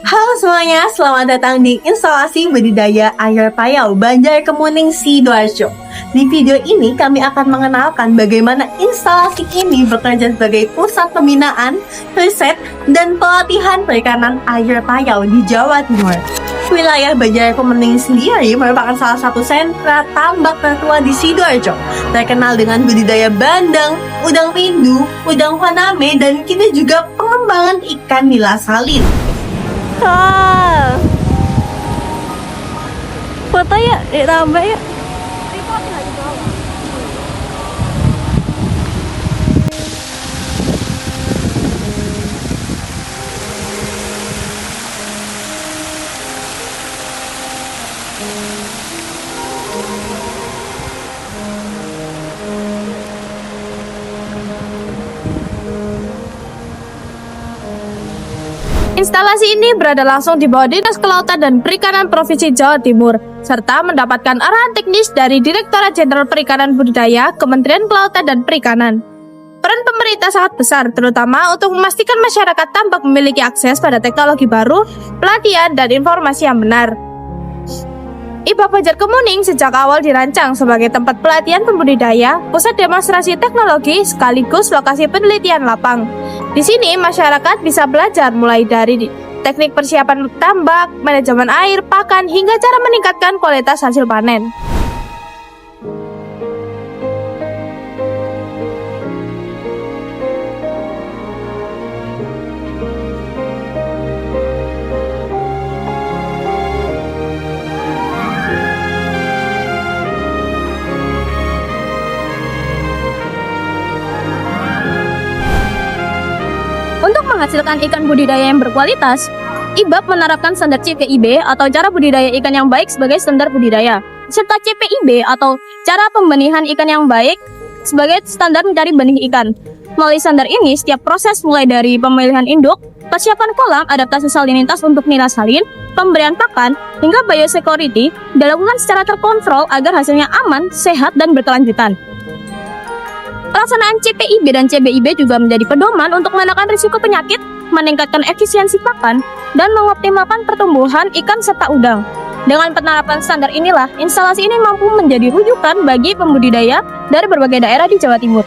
Halo semuanya, selamat datang di instalasi budidaya air payau Banjarkemuning Sidoarjo. Di video ini kami akan mengenalkan bagaimana instalasi ini bekerja sebagai pusat pembinaan, riset, dan pelatihan perikanan air payau di Jawa Timur. Wilayah Banjarkemuning sendiri merupakan salah satu sentra tambak tertua di Sidoarjo, terkenal dengan budidaya bandeng, udang rindu, udang faname, dan kini juga pengembangan ikan nila salin. Foto ya, ditambah ya. Instalasi ini berada langsung di bawah Dinas Kelautan dan Perikanan Provinsi Jawa Timur, serta mendapatkan arahan teknis dari Direktorat Jenderal Perikanan Budidaya, Kementerian Kelautan dan Perikanan. Peran pemerintah sangat besar, terutama untuk memastikan masyarakat tambak memiliki akses pada teknologi baru, pelatihan, dan informasi yang benar. IPA Banjarkemuning sejak awal dirancang sebagai tempat pelatihan pembudidaya, pusat demonstrasi teknologi, sekaligus lokasi penelitian lapang. Di sini masyarakat bisa belajar mulai dari teknik persiapan tambak, manajemen air, pakan, hingga cara meningkatkan kualitas hasil panen. Untuk menghasilkan ikan budidaya yang berkualitas, IBAB menerapkan standar CPIB atau cara budidaya ikan yang baik sebagai standar budidaya, serta CPIB atau cara pembenihan ikan yang baik sebagai standar mencari benih ikan. Melalui standar ini, setiap proses mulai dari pemilihan induk, persiapan kolam, adaptasi salinitas untuk nila salin, pemberian pakan, hingga biosecurity dilakukan secara terkontrol agar hasilnya aman, sehat, dan berkelanjutan. Pelaksanaan CPIB dan CBIB juga menjadi pedoman untuk menekan risiko penyakit, meningkatkan efisiensi pakan, dan mengoptimalkan pertumbuhan ikan serta udang. Dengan penerapan standar inilah, instalasi ini mampu menjadi rujukan bagi pembudidaya dari berbagai daerah di Jawa Timur.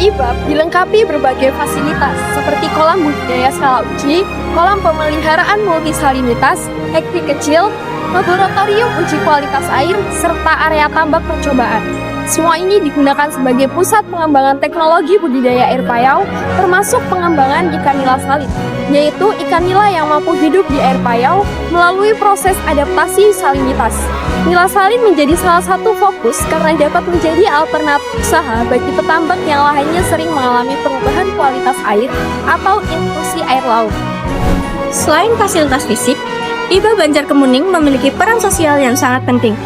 IBAB dilengkapi berbagai fasilitas seperti kolam budidaya skala uji, kolam pemeliharaan multisalinitas, hektik kecil, laboratorium uji kualitas air, serta area tambak percobaan. Semua ini digunakan sebagai pusat pengembangan teknologi budidaya air payau, termasuk pengembangan ikan nila salin, yaitu ikan nila yang mampu hidup di air payau melalui proses adaptasi salinitas. Nila salin menjadi salah satu fokus karena dapat menjadi alternatif usaha bagi petambak yang lahannya sering mengalami perubahan kualitas air atau intrusi air laut. Selain fasilitas fisik, IBA Banjarkemuning memiliki peran sosial yang sangat penting.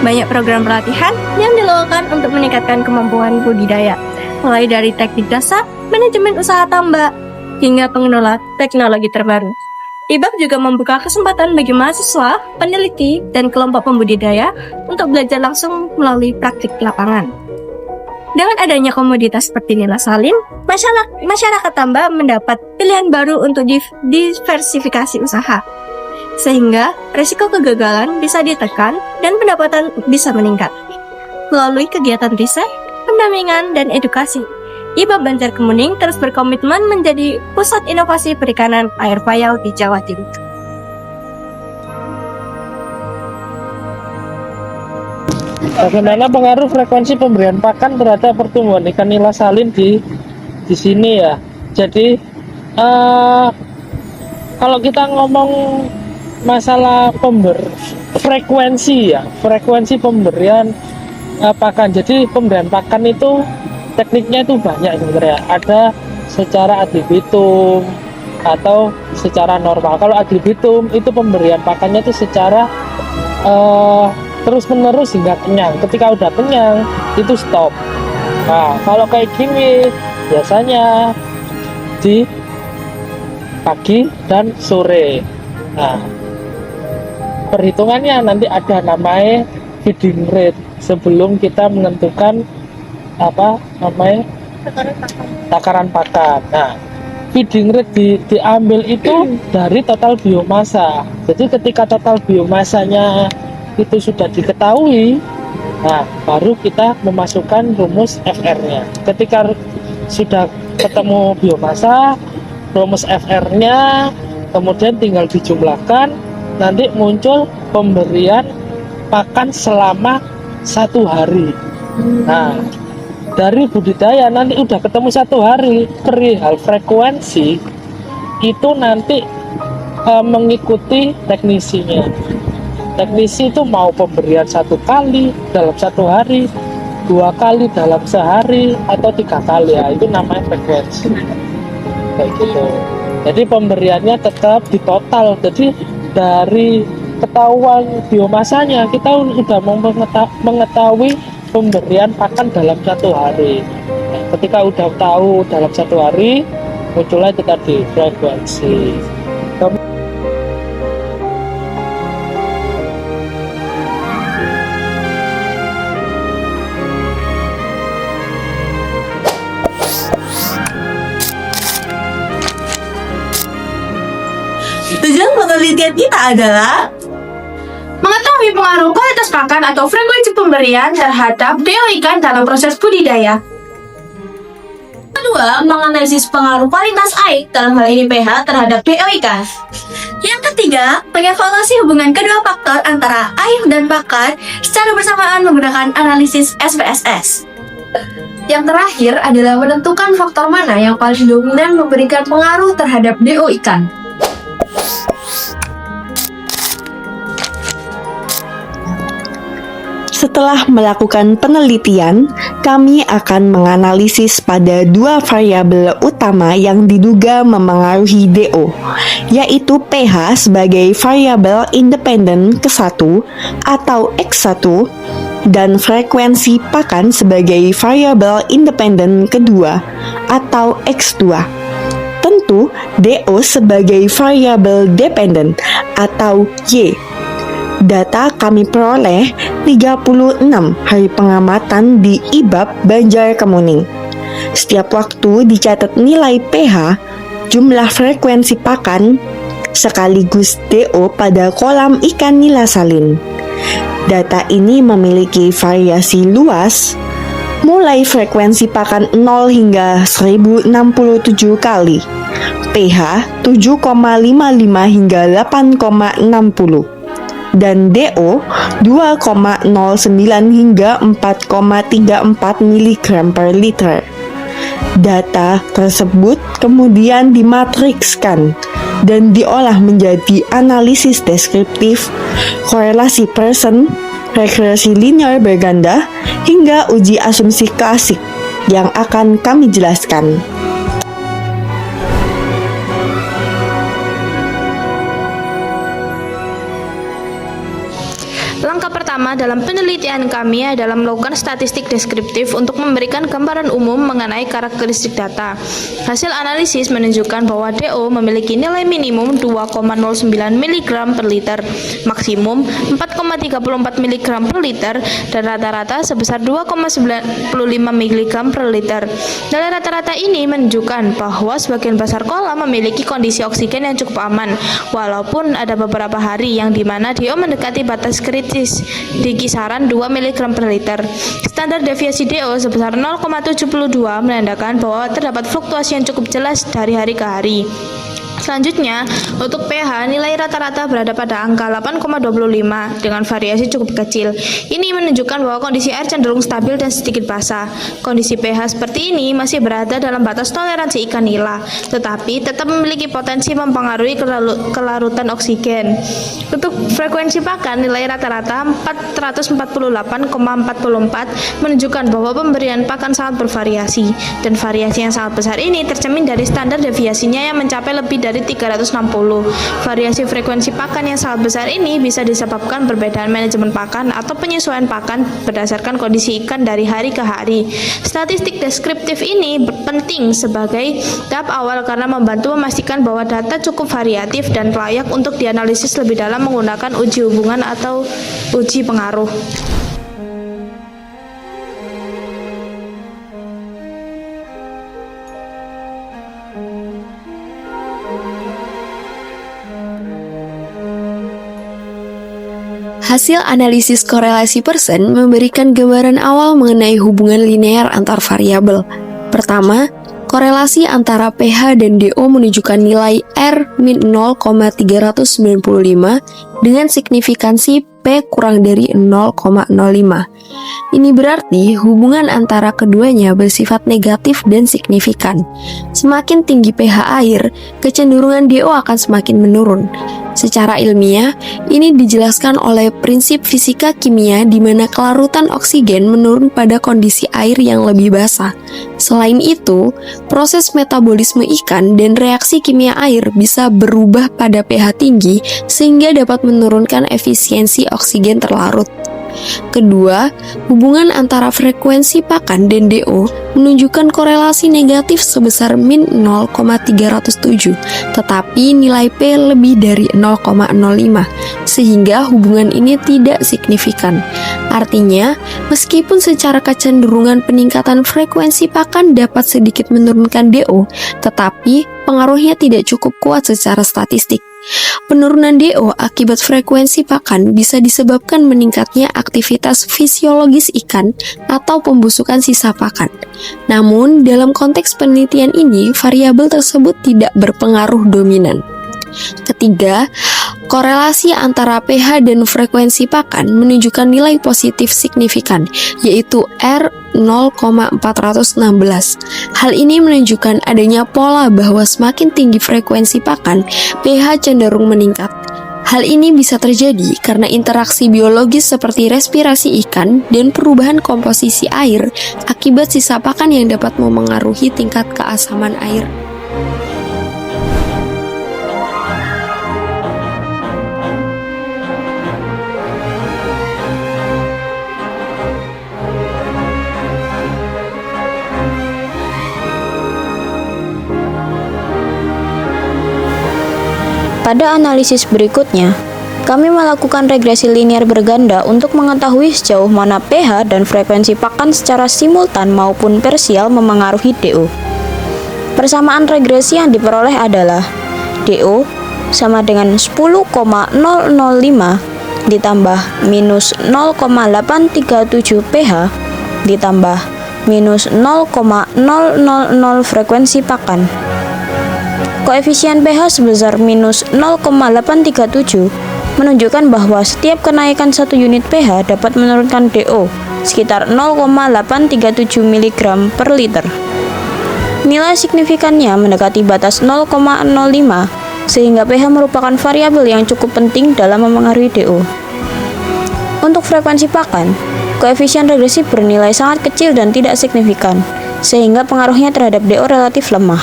Banyak program pelatihan yang dilakukan untuk meningkatkan kemampuan budidaya, mulai dari teknik dasar, manajemen usaha tambak, hingga pengelola teknologi terbaru. IBAB juga membuka kesempatan bagi mahasiswa, peneliti, dan kelompok pembudidaya untuk belajar langsung melalui praktik lapangan. Dengan adanya komoditas seperti nila salin, masyarakat tambak mendapat pilihan baru untuk diversifikasi usaha, sehingga risiko kegagalan bisa ditekan dan pendapatan bisa meningkat. Melalui kegiatan riset, pendampingan, dan edukasi, IBAB Banjarkemuning terus berkomitmen menjadi pusat inovasi perikanan air payau di Jawa Timur. Bagaimana pengaruh frekuensi pemberian pakan terhadap pertumbuhan ikan nila salin di sini ya? Jadi kalau kita ngomong masalah frekuensi pemberian pakan. Jadi pemberian pakan itu tekniknya itu banyak sebenarnya. Ada secara ad libitum atau secara normal. Kalau ad libitum itu pemberian pakannya itu secara terus menerus hingga kenyang. Ketika udah kenyang itu stop. Nah, kalau kayak gini biasanya di pagi dan sore. Nah, perhitungannya nanti ada namanya feeding rate sebelum kita menentukan apa namanya takaran pakan. Nah, feeding rate diambil itu dari total biomasa. Jadi ketika total biomasanya itu sudah diketahui, nah baru kita memasukkan rumus FR-nya. Ketika sudah ketemu biomasa, rumus FR-nya, kemudian tinggal dijumlahkan, nanti muncul pemberian pakan selama 1 hari. Nah, dari budidaya nanti udah ketemu 1 hari, perihal frekuensi itu nanti mengikuti teknisinya. Teknisi itu mau pemberian 1 kali dalam 1 hari, 2 kali dalam sehari, atau 3 kali, ya itu namanya frekuensi. Kayak gitu. Jadi pemberiannya tetap di total. Jadi dari ketahuan biomasanya kita udah mengetahui pemberian pakan dalam 1 hari. Nah, ketika udah tahu dalam 1 hari, munculnya itu tadi frekuensi. Tujuan penelitian kita adalah Mengetahui pengaruh kualitas pakan atau frekuensi pemberian terhadap DO ikan dalam proses budidaya. kedua, menganalisis pengaruh kualitas air dalam hal ini pH terhadap DO ikan. Yang ketiga, mengevaluasi hubungan kedua faktor antara air dan pakan secara bersamaan menggunakan analisis SPSS. Yang terakhir adalah menentukan faktor mana yang paling dominan memberikan pengaruh terhadap DO ikan. Setelah melakukan penelitian, kami akan menganalisis pada 2 variabel utama yang diduga memengaruhi DO, yaitu pH sebagai variabel independen ke-1 atau X1 dan frekuensi pakan sebagai variabel independen kedua atau X2. Tentu, DO sebagai variabel dependen atau Y. Data kami peroleh 36 hari pengamatan di IBAB Banjarkemuning. Setiap waktu dicatat nilai pH, jumlah frekuensi pakan, sekaligus DO pada kolam ikan nila salin. Data ini memiliki variasi luas, mulai frekuensi pakan 0 hingga 1067 kali, pH 7,55 hingga 8,60. Dan DO 2,09 hingga 4,34 mg per liter. Data tersebut kemudian dimatrikskan dan diolah menjadi analisis deskriptif, korelasi Pearson, regresi linear berganda, hingga uji asumsi klasik yang akan kami jelaskan. Langkah pertama dalam penelitian kami adalah melakukan statistik deskriptif untuk memberikan gambaran umum mengenai karakteristik data. Hasil analisis menunjukkan bahwa DO memiliki nilai minimum 2,09 mg per liter, maksimum 4,34 mg per liter, dan rata-rata sebesar 2,95 mg per liter. Dari rata-rata ini menunjukkan bahwa sebagian besar kolam memiliki kondisi oksigen yang cukup aman, walaupun ada beberapa hari yang dimana DO mendekati batas kritis di kisaran 2 mg per liter. Standar deviasi DO sebesar 0,72 menandakan bahwa terdapat fluktuasi yang cukup jelas dari hari ke hari. Selanjutnya, untuk pH, nilai rata-rata berada pada angka 8,25 dengan variasi cukup kecil. Ini menunjukkan bahwa kondisi air cenderung stabil dan sedikit basah. Kondisi pH seperti ini masih berada dalam batas toleransi ikan nila, tetapi tetap memiliki potensi mempengaruhi kelarutan oksigen. Untuk frekuensi pakan, nilai rata-rata 448,44 menunjukkan bahwa pemberian pakan sangat bervariasi, dan variasi yang sangat besar ini tercermin dari standar deviasinya yang mencapai lebih dari 360. Variasi frekuensi pakan yang sangat besar ini bisa disebabkan perbedaan manajemen pakan atau penyesuaian pakan berdasarkan kondisi ikan dari hari ke hari. Statistik deskriptif ini penting sebagai tahap awal karena membantu memastikan bahwa data cukup variatif dan layak untuk dianalisis lebih dalam menggunakan uji hubungan atau uji pengaruh. Hasil analisis korelasi persen memberikan gambaran awal mengenai hubungan linear antar variabel. Pertama, korelasi antara pH dan DO menunjukkan nilai R min 0,395 dengan signifikansi P kurang dari 0,05. Ini berarti hubungan antara keduanya bersifat negatif dan signifikan. Semakin tinggi pH air, kecenderungan DO akan semakin menurun. Secara ilmiah, ini dijelaskan oleh prinsip fisika kimia di mana kelarutan oksigen menurun pada kondisi air yang lebih basah. Selain itu, proses metabolisme ikan dan reaksi kimia air bisa berubah pada pH tinggi sehingga dapat menurunkan efisiensi oksigen terlarut. Kedua, hubungan antara frekuensi pakan dan DO menunjukkan korelasi negatif sebesar min 0,307, tetapi nilai P lebih dari 0,05, sehingga hubungan ini tidak signifikan. Artinya, meskipun secara kecenderungan peningkatan frekuensi pakan dapat sedikit menurunkan DO, tetapi pengaruhnya tidak cukup kuat secara statistik. Penurunan DO akibat frekuensi pakan bisa disebabkan meningkatnya aktivitas fisiologis ikan atau pembusukan sisa pakan. Namun, dalam konteks penelitian ini, variabel tersebut tidak berpengaruh dominan. Ketiga, korelasi antara pH dan frekuensi pakan menunjukkan nilai positif signifikan, yaitu R 0,416. Hal ini menunjukkan adanya pola bahwa semakin tinggi frekuensi pakan, pH cenderung meningkat. Hal ini bisa terjadi karena interaksi biologis seperti respirasi ikan dan perubahan komposisi air akibat sisa pakan yang dapat memengaruhi tingkat keasaman air. Pada analisis berikutnya, kami melakukan regresi linear berganda untuk mengetahui sejauh mana pH dan frekuensi pakan secara simultan maupun parsial memengaruhi DO. Persamaan regresi yang diperoleh adalah DO sama dengan 10,005 ditambah minus 0,837 pH ditambah minus 0,000 frekuensi pakan. Koefisien pH sebesar minus 0,837 menunjukkan bahwa setiap kenaikan 1 unit pH dapat menurunkan DO sekitar 0,837 mg per liter. Nilai signifikannya mendekati batas 0,05 sehingga pH merupakan variabel yang cukup penting dalam memengaruhi DO. Untuk frekuensi pakan, koefisien regresi bernilai sangat kecil dan tidak signifikan, sehingga pengaruhnya terhadap DO relatif lemah.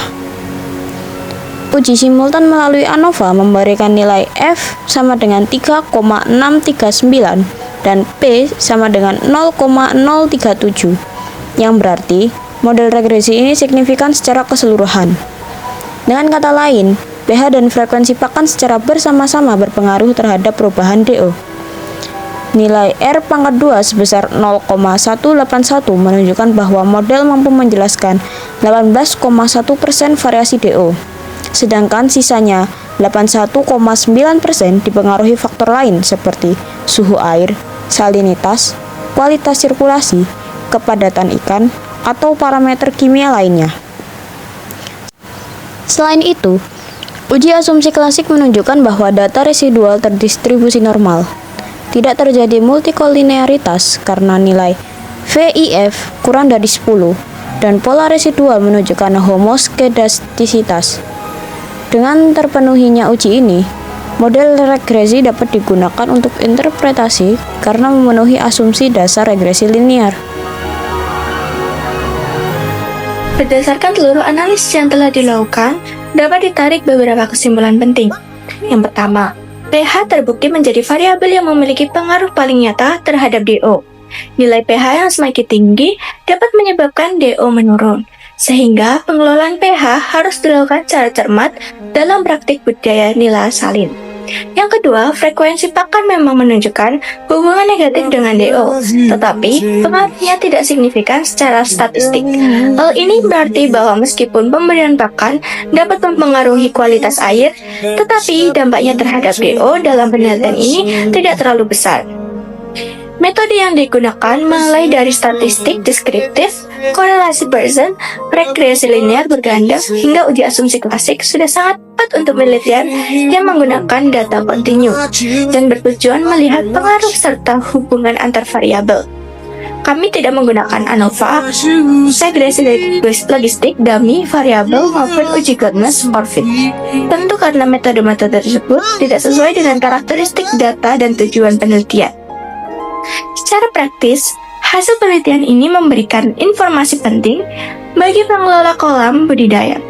Uji simultan melalui ANOVA memberikan nilai F sama dengan 3,639 dan P sama dengan 0,037, yang berarti model regresi ini signifikan secara keseluruhan. Dengan kata lain, pH dan frekuensi pakan secara bersama-sama berpengaruh terhadap perubahan DO. Nilai R pangkat 2 sebesar 0,181 menunjukkan bahwa model mampu menjelaskan 18,1% variasi DO. Sedangkan sisanya 81,9% dipengaruhi faktor lain seperti suhu air, salinitas, kualitas sirkulasi, kepadatan ikan, atau parameter kimia lainnya. Selain itu, Uji asumsi klasik menunjukkan bahwa data residual terdistribusi normal. Tidak terjadi multikolinearitas karena nilai VIF kurang dari 10 dan pola residual menunjukkan homoskedastisitas. Dengan terpenuhinya uji ini, model regresi dapat digunakan untuk interpretasi karena memenuhi asumsi dasar regresi linear. Berdasarkan seluruh analisis yang telah dilakukan, dapat ditarik beberapa kesimpulan penting. Yang pertama, pH terbukti menjadi variabel yang memiliki pengaruh paling nyata terhadap DO. Nilai pH yang semakin tinggi dapat menyebabkan DO menurun, sehingga pengelolaan pH harus dilakukan secara cermat dalam praktik budidaya nila salin. Yang kedua, frekuensi pakan memang menunjukkan hubungan negatif dengan DO, tetapi pengaruhnya tidak signifikan secara statistik. Hal ini berarti bahwa meskipun pemberian pakan dapat mempengaruhi kualitas air, tetapi dampaknya terhadap DO dalam penelitian ini tidak terlalu besar. Metode yang digunakan mulai dari statistik deskriptif, korelasi Bayesian, regresi linear berganda, hingga uji asumsi klasik sudah sangat tepat untuk penelitian yang menggunakan data kontinu dan bertujuan melihat pengaruh serta hubungan antar variabel. Kami tidak menggunakan ANOVA, regresi logistik, dummy, variabel, maupun uji goodness or fit. Tentu karena metode-metode tersebut tidak sesuai dengan karakteristik data dan tujuan penelitian. Secara praktis, hasil penelitian ini memberikan informasi penting bagi pengelola kolam budidaya,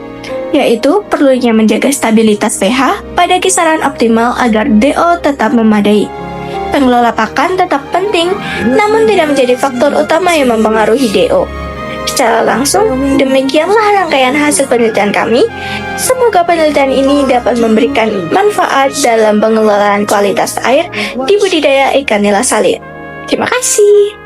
yaitu perlunya menjaga stabilitas pH pada kisaran optimal agar DO tetap memadai. Pengelola pakan tetap penting, namun tidak menjadi faktor utama yang mempengaruhi DO. Secara langsung, demikianlah rangkaian hasil penelitian kami. Semoga penelitian ini dapat memberikan manfaat dalam pengelolaan kualitas air di budidaya ikan nila salin. Terima kasih.